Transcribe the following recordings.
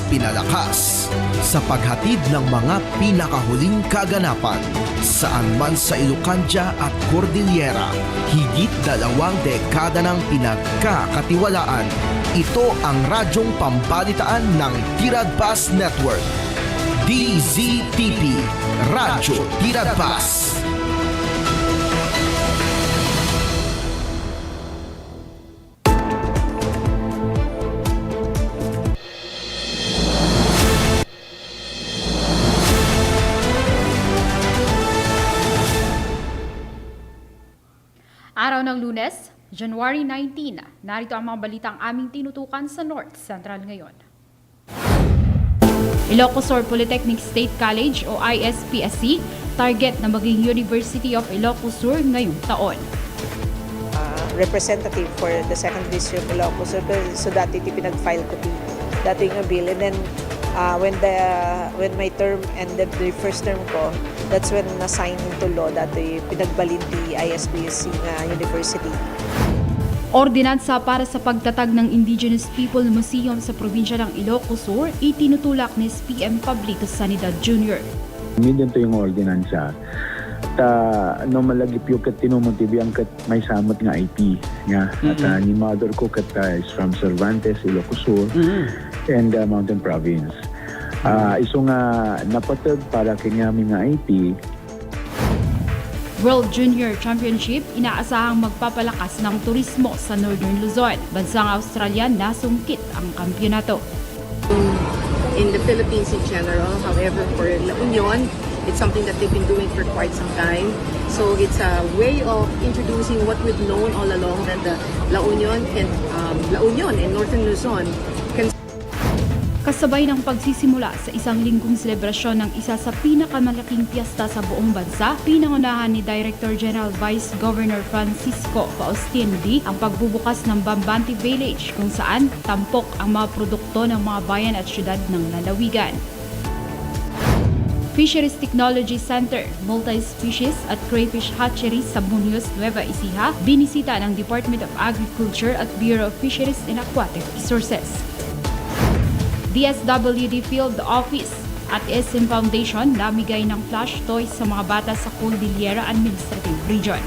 mas pinalakas sa paghatid ng mga pinakahuling kaganapan saan man sa Ilocanja at Cordillera. Higit 2 dekada ng pinagkakatiwalaan. Ito ang radyong pambalitaan ng Tiradpas Network. DZTP, Radyo Tiradpas. Araw ng Lunes, January 19, narito ang mga balitang aming tinutukan sa North Central ngayon. Ilocos Sur Polytechnic State College o ISPSC, target na maging University of Ilocos Sur ngayong taon. Representative for the 2nd District of Ilocos Sur, so dati pinag-file ko dating a bill, and then when my term ended, the first term ko, that's when na-sign into law dati pinagbalin di ISPSC na university. Ordinansa para sa pagtatag ng Indigenous People Museum sa probinsya ng Ilocos Sur, itinutulak ni PM Pablito Sanidad Jr. Mediante yung ordinansa, no malagip yung kat tinumutibiyang kat may samot nga IP nga. At ni mother ko kat is from Cervantes, Ilocos Sur, and Mountain Province. Iso nga napatag para kanya nga IP. World Junior Championship, inaasahang magpapalakas ng turismo sa Northern Luzon. Bansang Australian nasungkit ang kampyonato. In the Philippines in general, however, for La Union, it's something that they've been doing for quite some time. So it's a way of introducing what we've known all along, that the La Union and Northern Luzon can. Kasabay ng pagsisimula sa isang linggong selebrasyon ng isa sa pinakamalaking piyesta sa buong bansa, pinangunahan ni Director General Vice Governor Francisco Faustin D ang pagbubukas ng Bambanti Village kung saan tampok ang mga produkto ng mga bayan at syudad ng lalawigan. Fisheries Technology Center, multi-species at crayfish hatchery sa Muñoz, Nueva Ecija, binisita ng Department of Agriculture at Bureau of Fisheries and Aquatic Resources. DSWD Field Office at SM Foundation namigay ng plush toys sa mga bata sa Cordillera Administrative Region.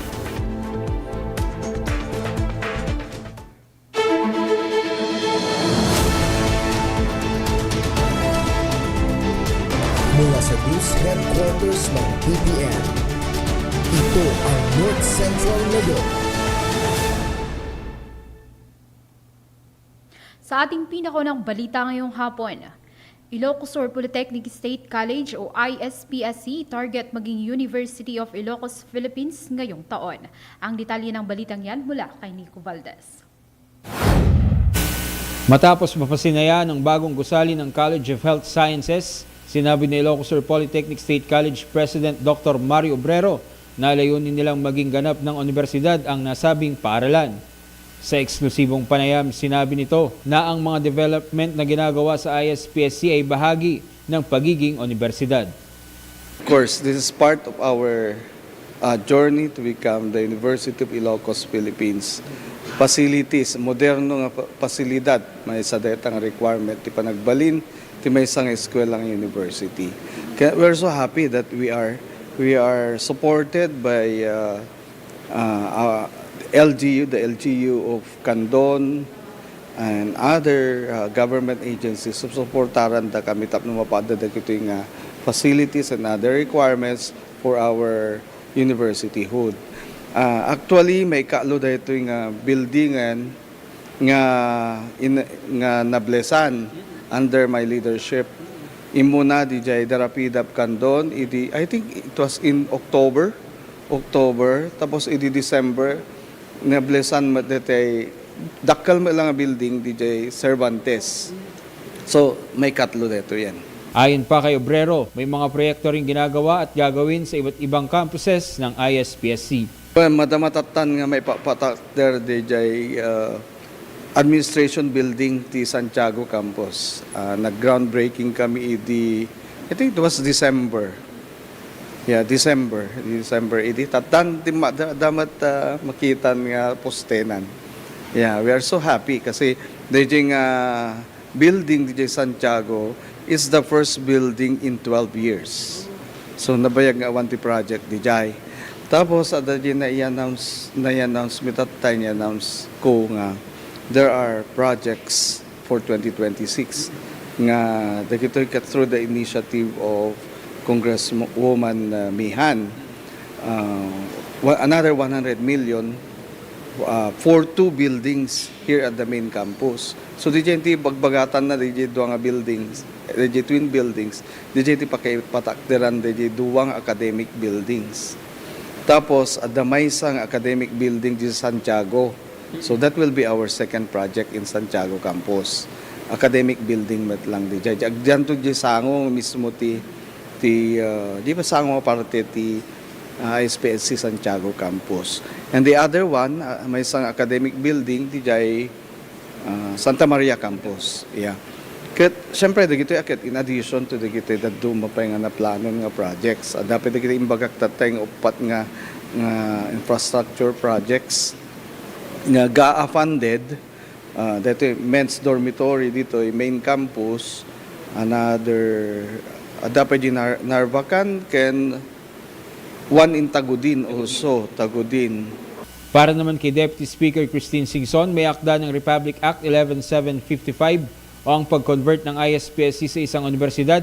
Mula sa News Headquarters ng BPN, ito ang North Central ngayon. Sa ating pinakunang balita ngayong hapon, Ilocos Sur Polytechnic State College o ISPSC target maging University of Ilocos, Philippines ngayong taon. Ang detalye ng balitang yan mula kay Nico Valdez. Matapos mapasinaya ng bagong gusali ng College of Health Sciences, sinabi ni Ilocos Sur Polytechnic State College President Dr. Mario Obrero na layunin nilang maging ganap ng universidad ang nasabing paaralan. Sa eksklusibong panayam, sinabi nito na ang mga development na ginagawa sa ISPSC ay bahagi ng pagiging universidad. Of course, this is part of our journey to become the University of Ilocos, Philippines. Facilities, moderno nga pasilidad, may sa datang requirement, ti panagbalin, ti may isang eskwela ng university. Kaya we're so happy that we are supported by LGU, the LGU of Candon, and other government agencies so supportaran da kami tap na mapadada kito yung facilities and other requirements for our university hood. Actually, may kaalo da ito yung buildingan nga nablesan under my leadership. Imuna di jay darapidap Candon, I think it was in October, tapos December, nablesan matete dakal mo lang building DJ Cervantes. So may katlo dito yan. Ayon pa kay Obrero, may mga proyekto ring ginagawa at gagawin sa iba't ibang campuses ng ISPSC. Madamatatan nga may papatak there DJ administration building ti Santiago campus. Nag-groundbreaking kami I think it was December. Yeah, December 80. Tatan damat makitan nga postenan. Yeah, we are so happy kasi dayjing building DJ Santiago is the first building in 12 years. So nabayag nga awan ti project DJ. Tapos ada di na-announce me that time i-announce ko nga there are projects for 2026 nga dagitoy kat through the initiative of Congresswoman Mihan. Another 100 million for 2 buildings here at the main campus. So DJ ti bagbagatan na DJ duwa nga buildings, DJ twin buildings, DJ ti patakderan DJ duwang academic buildings. Tapos adamay sang academic building di Santiago. So that will be our second project in Santiago campus. Academic building met lang DJ. Agdian to di sango mismo ti di ba sango parte ti ISPSC Santiago campus. And the other one, may isang academic building di Santa Maria campus. Yeah. Ket syempre dagito akit in addition to dagito that dumapay nga na plano nga projects. Dapat dagito imbagak tatay nga upat nga infrastructure projects nga GAA-funded. Dito men's dormitory dito main campus, another dapat di Narvacan ken one in Tagudin also, Tagudin. Para naman kay Deputy Speaker Christine Singson, may akda ng Republic Act 11755 o ang pag-convert ng ISPSC sa isang universidad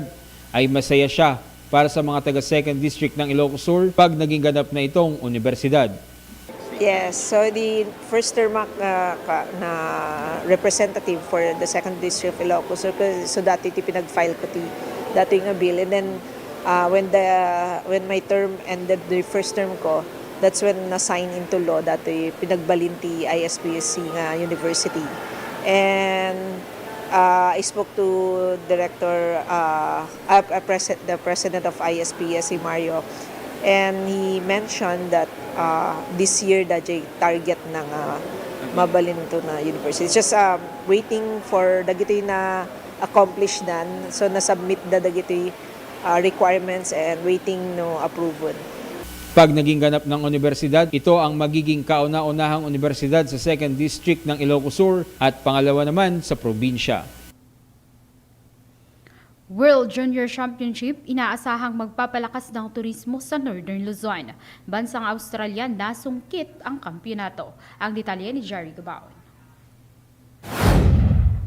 ay masaya siya para sa mga taga 2nd District ng Ilocos Sur pag naging ganap na itong universidad. Yes, so the first term na representative for the 2nd District of Ilocos, so dati pinag-file ko dati nga bill, and then when my term ended, the first term ko, that's when na-sign into law dati pinagbalin ti ISPSC nga university. And I spoke to the president of ISPSC, Mario, and he mentioned that this year dajay target ng mabalin to na university. It's just waiting for dagiti na accomplish dan, so na-submit dagiti requirements and waiting no approval. Pag naging ganap ng universidad, ito ang magiging kauna-unahang universidad sa 2nd District ng Ilocos Sur at pangalawa naman sa probinsya. World Junior Championship, inaasahang magpapalakas ng turismo sa Northern Luzon. Bansang Australia nasungkit ang kampyonato. Ang detalye ni Jerry Gabaon.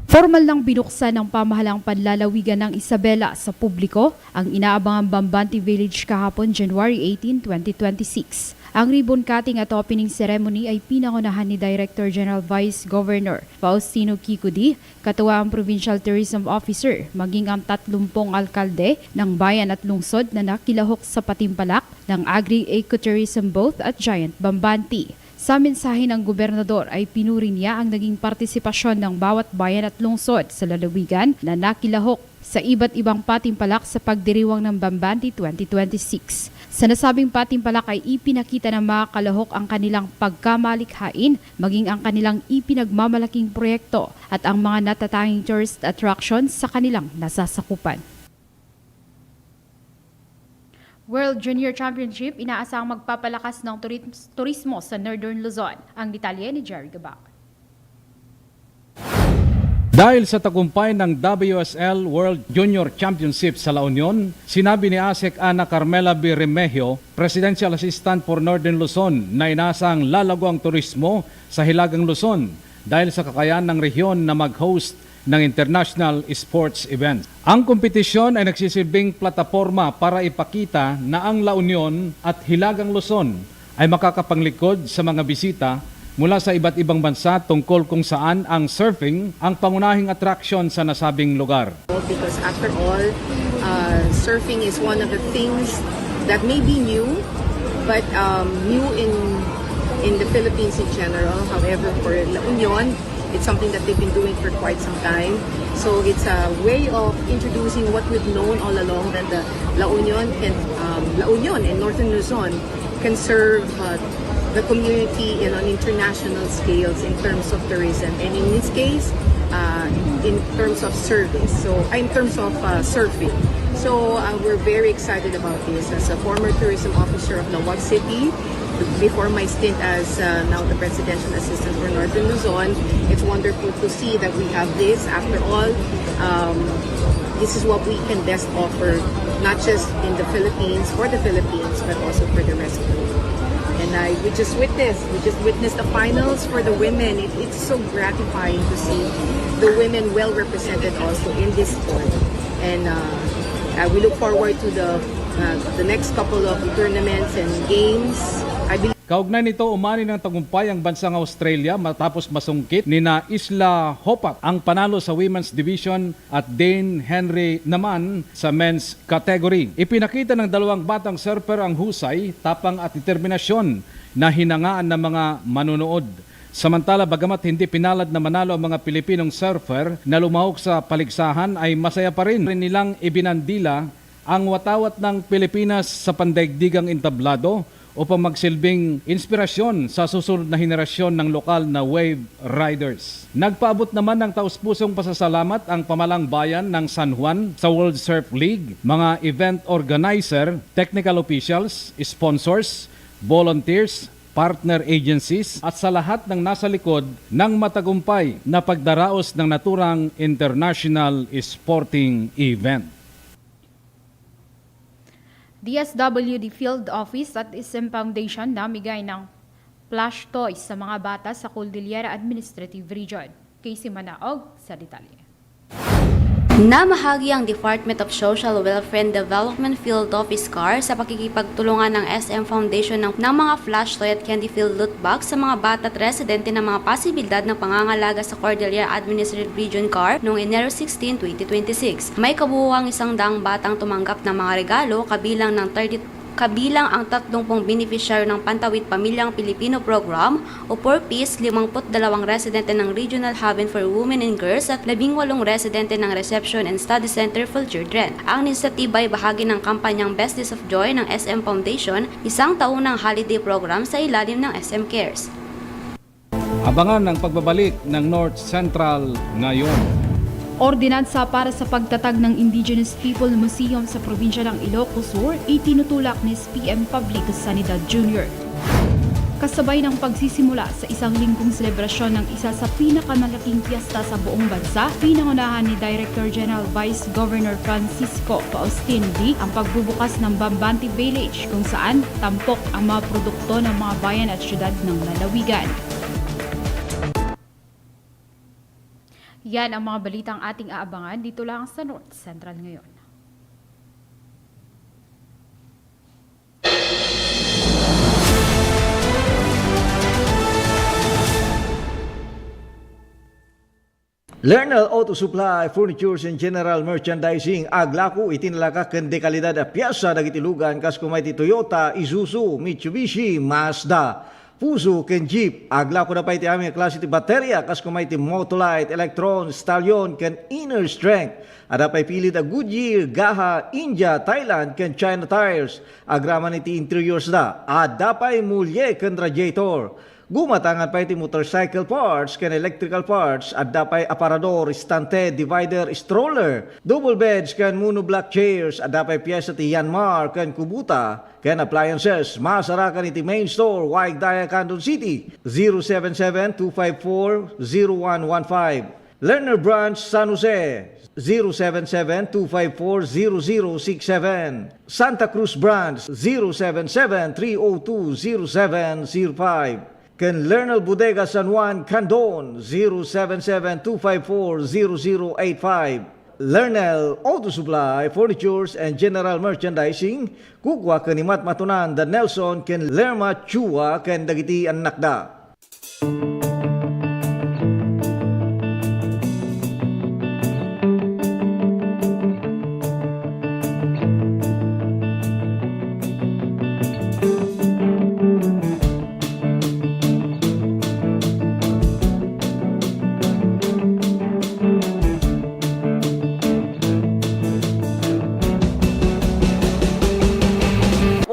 Formal nang binuksan ng pamahalang panlalawigan ng Isabela sa publiko ang inaabangang Bambanti Village kahapon January 18, 2026. Ang ribbon cutting at opening ceremony ay pinangunahan ni Director General Vice Governor Faustino Kikudi, katuwa ang Provincial Tourism Officer, maging ang 30 alkalde ng bayan at lungsod na nakilahok sa patimpalak ng Agri-Ecotourism Boat at Giant Bambanti. Sa mensahe ng gobernador ay pinuri niya ang naging partisipasyon ng bawat bayan at lungsod sa lalawigan na nakilahok sa iba't ibang patimpalak sa pagdiriwang ng Bambanti 2026. Sa nasabing patimpalak ay ipinakita ng mga kalahok ang kanilang pagkamalikhain, maging ang kanilang ipinagmamalaking proyekto at ang mga natatanging tourist attractions sa kanilang nasasakupan. World Junior Championship, inaasahang magpapalakas ng turismo sa Northern Luzon. Ang detalye ni Jerry Gabac. Dahil sa tagumpay ng WSL World Junior Championship sa La Union, sinabi ni ASEC Ana Carmela B. Remigio, Presidential Assistant for Northern Luzon, na inaasahang lalago ang turismo sa Hilagang Luzon dahil sa kakayahan ng rehiyon na mag-host ng international sports events. Ang kompetisyon ay nagsisilbing plataforma para ipakita na ang La Union at Hilagang Luzon ay makakapanglikod sa mga bisita mula sa iba't ibang bansa tungkol kung saan ang surfing ang pangunahing attraction sa nasabing lugar. Because after all, surfing is one of the things that may be new, but new in the Philippines in general. However, for La Union, it's something that they've been doing for quite some time. So it's a way of introducing what we've known all along, that the La Union and Northern Luzon can serve the community in an international scales in terms of tourism, and in this case, in terms of service. So in terms of surfing. So we're very excited about this. As a former tourism officer of Lawas City, before my stint as now the presidential assistant for Northern Luzon. It's wonderful to see that we have this. After all, this is what we can best offer, not just in the Philippines, for the Philippines, but also for the rest of the world. And we just witnessed the finals for the women. It's so gratifying to see the women well represented also in this sport. And we look forward to the next couple of tournaments and games. I believe Kaugnay nito, umani ng tagumpay ang bansang Australia matapos masungkit ni na Isla Hopat ang panalo sa women's division at Dane Henry naman sa men's category. Ipinakita ng dalawang batang surfer ang husay, tapang at determinasyon na hinangaan ng mga manunood. Samantala, bagamat hindi pinalad na manalo ang mga Pilipinong surfer na lumahok sa paligsahan, ay masaya pa rin nilang ibinandila ang watawat ng Pilipinas sa pandaigdigang entablado upang magsilbing inspirasyon sa susunod na henerasyon ng lokal na wave riders. Nagpaabot naman ng taus-pusong pasasalamat ang pamalang bayan ng San Juan sa World Surf League, mga event organizer, technical officials, sponsors, volunteers, partner agencies at sa lahat ng nasa likod ng matagumpay na pagdaraos ng naturang international sporting event. DSWD Field Office at SM Foundation namigay ng plush toys sa mga bata sa Cordillera Administrative Region. Casey Manaog sa detalye. Namahagi ang Department of Social Welfare and Development Field Office car sa pakikipagtulungan ng SM Foundation ng mga flash toy at candy-filled loot box sa mga bata at residente ng mga pasibilidad ng pangangalaga sa Cordillera Administrative Region car noong Enero 16, 2026. May kabuuang 100 batang tumanggap ng mga regalo kabilang ang 30 beneficiary ng Pantawid Pamilyang Pilipino Program o 4-piece, 52 residente ng Regional Haven for Women and Girls at 18 residente ng Reception and Study Center for Children. Ang inisyatiba ay bahagi ng kampanyang Best Days of Joy ng SM Foundation, isang taunang holiday program sa ilalim ng SM Cares. Abangan ang pagbabalik ng North Central ngayon. Ordinansa para sa pagtatag ng Indigenous People Museum sa probinsya ng Ilocos Sur, itinutulak ni SPM Publico Sanidad Jr. Kasabay ng pagsisimula sa isang linggong selebrasyon ng isa sa pinakamalaking piyesta sa buong bansa, pinangunahan ni Director General Vice Governor Francisco Faustin D. ang pagbubukas ng Bambanti Village kung saan tampok ang mga produkto ng mga bayan at syudad ng lalawigan. Yan ang mga balitang ating aabangan dito lang sa North Central ngayon. Lernal Auto Supply, Furnitures and General Merchandising, aglaku itinalaka ken dekalidad a piyasa dagiti lugan kas kumay ti Toyota, Isuzu, Mitsubishi, Mazda. Puso ken Jeep, aglaku na pa iti aming klase ti baterya kas kumay ti Motolite, Electron, Stallion ken Inner Strength. Ada pay pilit a Goodyear, Gaha, India, Thailand ken China tires. Agraman iti interiors da. Ada pay mulye ken radiator. Gumatangan pa iti motorcycle parts ken electrical parts at dapay aparador, stante, divider, stroller, double beds ken monoblock chairs at dapay piyesa ti Yanmar ken Kubuta ken appliances. Masarakan iti main store Waigdaya, Candon City 077-254-0115. Lerner Branch, San Jose 077-254-0067. Santa Cruz Branch 077-302-0705. Ken Lernal Bodega San Juan, Candon 077-254-0085. Lernal Auto Supply, Furnitures and General Merchandising, kukwa kanimat matunan da Nelson ken Lerma Chua ken dagiti annakda.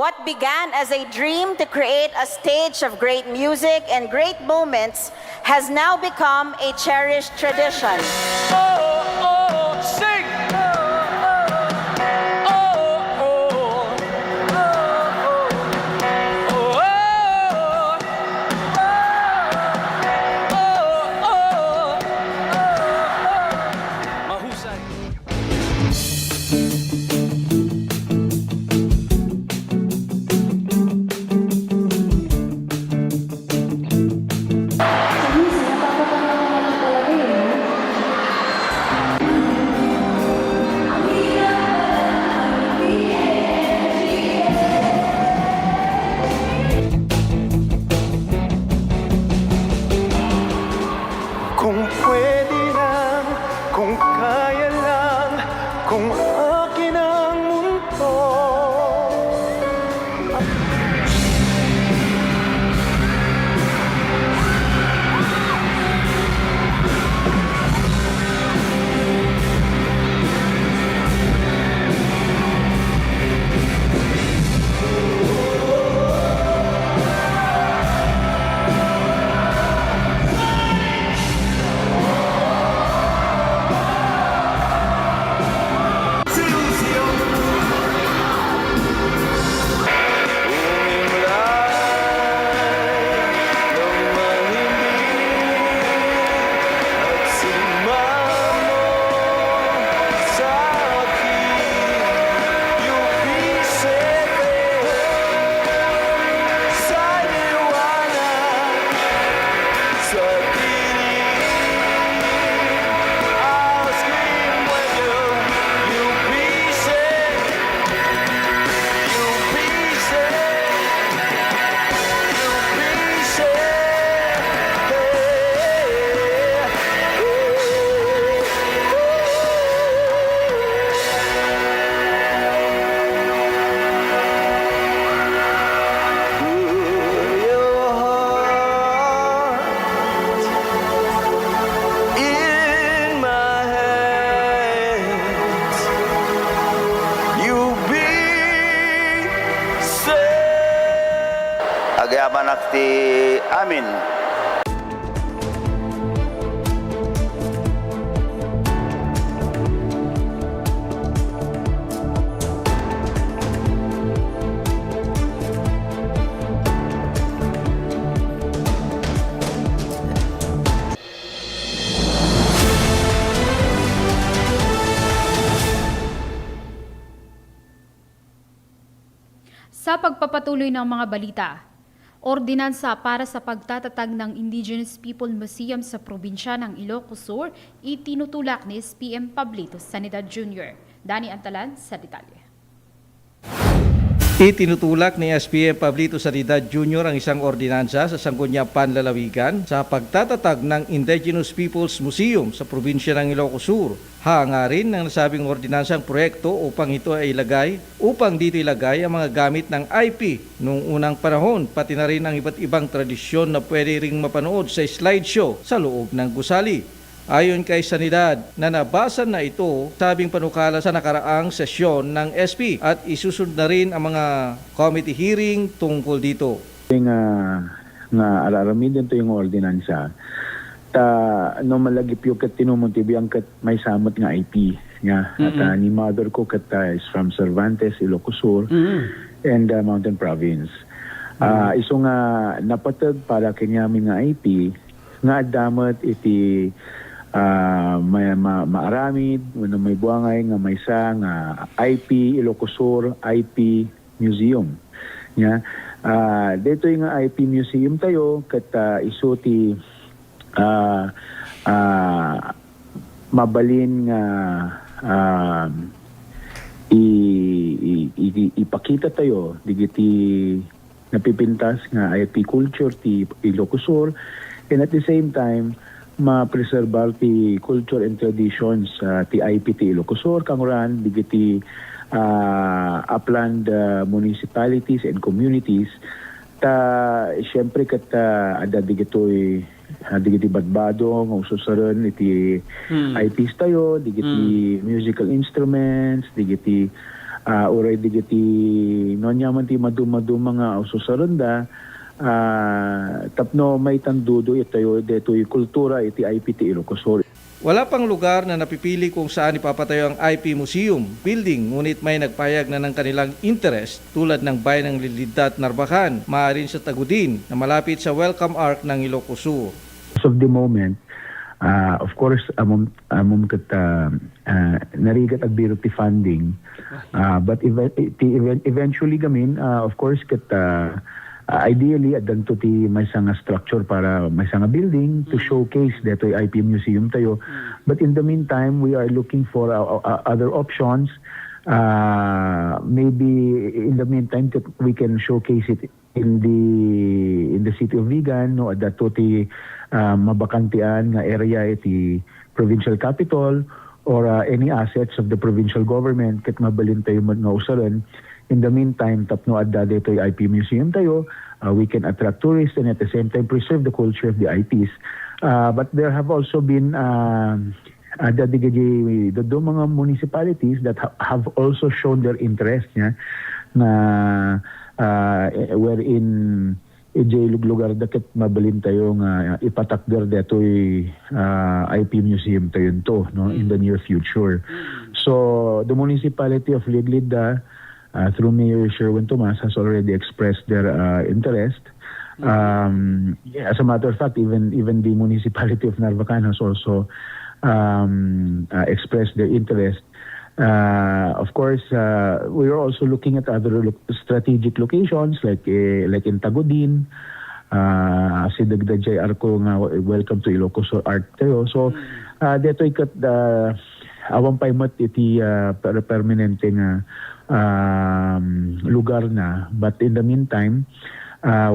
What began as a dream to create a stage of great music and great moments has now become a cherished tradition. Sing! Kung pwede lang, kung kaya lang, kung akin ang mundo. Agyaman nakti amin. Sa pagpapatuloy ng mga balita, ordinansa para sa pagtatatag ng Indigenous People Museum sa probinsya ng Ilocos Sur itinutulak ni SPM Pablito Sanidad Jr. Dani Antalan sa detalye. Itinutulak ni SPM Pablito Sanidad Jr. ang isang ordinansa sa Sangguniang Panlalawigan sa pagtatatag ng Indigenous Peoples Museum sa probinsya ng Ilocos Sur. Hangarin ng nasabing ordinansa ang proyekto upang dito ilagay ang mga gamit ng IP noong unang panahon, pati na rin ang iba't ibang tradisyon na pwede ring mapanood sa slideshow sa loob ng gusali. Ayon kay Sanidad na nabasa na ito sabing panukala sa nakaraang sesyon ng SP at isusunod na rin ang mga committee hearing tungkol dito. Nga araramid ito yung ordinansa no malagip yung kat tinumuntibiang kat may samot nga IP nga at ni mother ko kat is from Cervantes, Ilocos Sur and Mountain Province. Iso nga napatag para kanyamin nga IP nga damat iti maaramid may buangay nga may sa nga IP Ilocos Sur IP Museum nya dito yung IP Museum tayo kat isuti mabalin nga ipakita tayo digiti napipintas nga IP culture ti Ilocos Sur and at the same time ma-preserve ti culture and traditions ti IP ti Ilocos Sur kanguran digiti upland municipalities and communities siyempre kat ada digitoy digiti badbado nga ususaran iti IPs tayo digiti musical instruments digiti uray digiti nonyaman ti maduma nga ususaran da tapno may tandudo itayo detoy kultura iti IP ti Ilocos Sur. Wala pang lugar na napipili kung saan ipapatayo ang IP Museum building, ngunit may nagpayag na ng kanilang interest tulad ng Bayan ng Lilidad, Narbacan, maaari sa Tagudin na malapit sa Welcome Arc ng Ilocos Sur. As of the moment, Of course, amom kat narigat ag biro ti funding. But eventually gamin, of course, kat ideally adan to ti may sanga structure para may sanga building to showcase detoy IP museum tayo. But in the meantime, we are looking for other options. Maybe in the meantime that we can showcase it in the city of Vigan, no, dato ti mabakantian nga area iti provincial capital or any assets of the provincial government ket mabalin tayo nga usaran. In the meantime, tapno adda dito yung IP museum tayo, we can attract tourists and at the same time preserve the culture of the IPs. But there have also been the mga municipalities that have also shown their interest niya na wherein lugar daket mabalin tayo nga ipatakder detoy IP museum tayo no in the near future. So the municipality of Liglida through Mayor Sherwin Tomas has already expressed their interest. As a matter of fact, even the municipality of Narvacan has also expressed their interest. Of course, we are also looking at other strategic locations like in Tagodin. Si Dagdajay Arco nga welcome to Ilocos Art tayo. So dito ikat awang paymat iti permanente nga lugar na, but in the meantime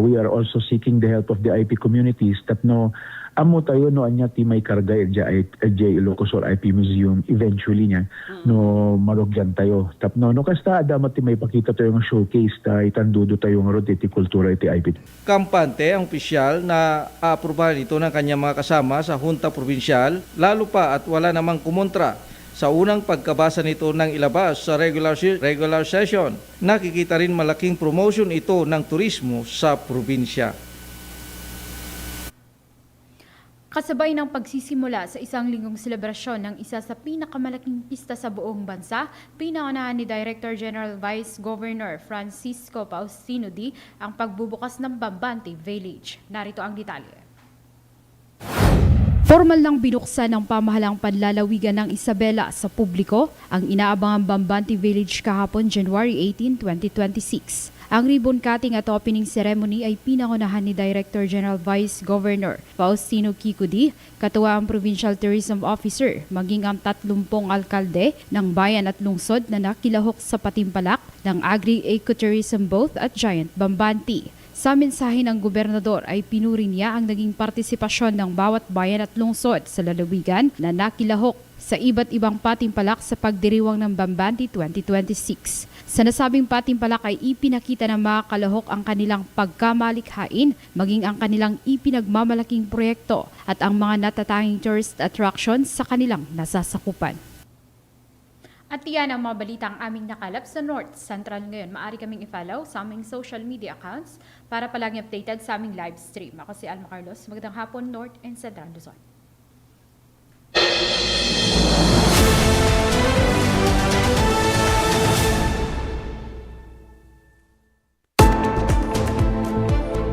we are also seeking the help of the IP communities tapno amo tayo no anya ti may karga ejay Ilocos IP Museum eventually niya no marogyan tayo tapno no kasta damat ti may pakita tayo ng showcase ta itandudo tayo ng rod iti kultura iti IP. Kampante ang opisyal na aprobahan ito ng kanyang mga kasama sa Junta Provincial, lalo pa at wala namang kumontra sa unang pagkabasa nito ng ilabas sa regular session. Nakikita rin malaking promotion ito ng turismo sa probinsya. Kasabay ng pagsisimula sa isang linggong selebrasyon ng isa sa pinakamalaking pista sa buong bansa, pinaunahan ni Director General Vice Governor Francisco Faustino D. ang pagbubukas ng Bambante Village. Narito ang detalye. Formal lang binuksan ng pamahalang panlalawigan ng Isabela sa publiko ang inaabangang Bambante Village kahapon January 18, 2026. Ang ribbon cutting at opening ceremony ay pinangunahan ni Director General Vice Governor Faustino Kikudi, katuwa ang Provincial Tourism Officer, maging ang 30 alkalde ng bayan at lungsod na nakilahok sa patimpalak ng agri-ecotourism boat at Giant Bambante. Sa mensahe ng gobernador ay pinuri niya ang naging partisipasyon ng bawat bayan at lungsod sa lalawigan na nakilahok sa iba't ibang patimpalak sa pagdiriwang ng Bambante 2026. Sa nasabing patimpalak ay ipinakita ng mga kalahok ang kanilang pagkamalikhain, maging ang kanilang ipinagmamalaking proyekto at ang mga natatanging tourist attractions sa kanilang nasasakupan. At yan ang mga balitang aming nakalap sa North Central ngayon. Maaari kaming i-follow sa aming social media accounts para palaging updated sa aming live stream. Ako si Alma Carlos. Magandang hapon, North and Central Luzon.